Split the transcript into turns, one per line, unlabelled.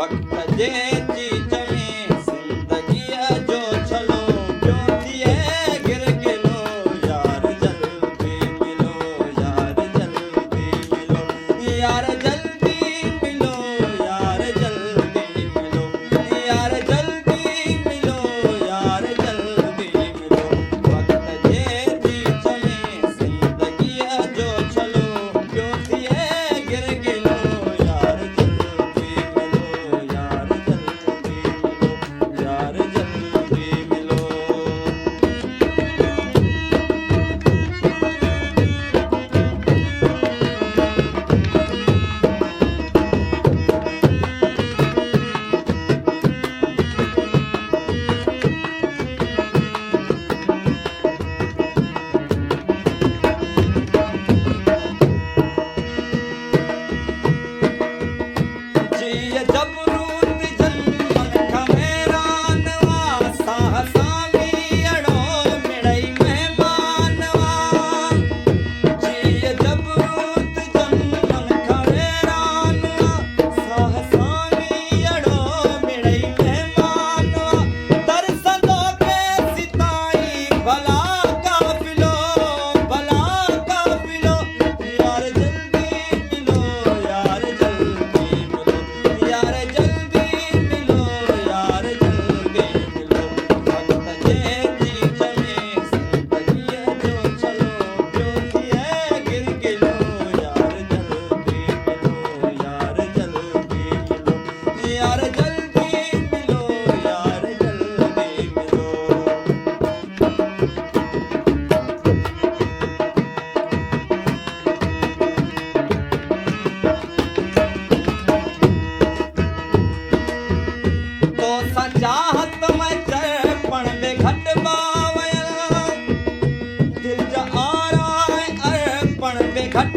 फक्त जंहिंजी चवे ज़िंदगीअ जो छलो पियो थिए गिरगिलो यार जल्दी मिलो यार जल्दी मिलो यार जल्दी मिलो यार जल्दी मिलो यार जल्दी मिलो यार जल्दी मिलो फक्त जंहिंजी चवे ज़िंदगीअ जो छलो पियो थिए गिरगिलो यार जल्दी मिलो यार जल्दी मिलो यार जल्दी मिलो जिय जबरूत जन्मन खां हैरानवा साह सामी अड़ो मिड़ई महिमानवा जिय जबरूत जन्मन खां हैरानवा साह सामी अड़ो मिड़ई महिमानवा तरसंदो खेसि ताईं भला काफ़िलो यार जल्दी मिलो यार जल्दी मिलो यार जल्दी मिलो यार जल्दी मिलो फक्त जंहिंजी चवे ज़िंदगीअ जो छलो पियो थिए गिरगिलो यार जल्दी मिलो यार जल्दी मिलो यार जल्दी मिलो यार जल्दी मिलो तो चाहत में चढ़पण में घट बावयल दिल जा आरा अर्पण में घट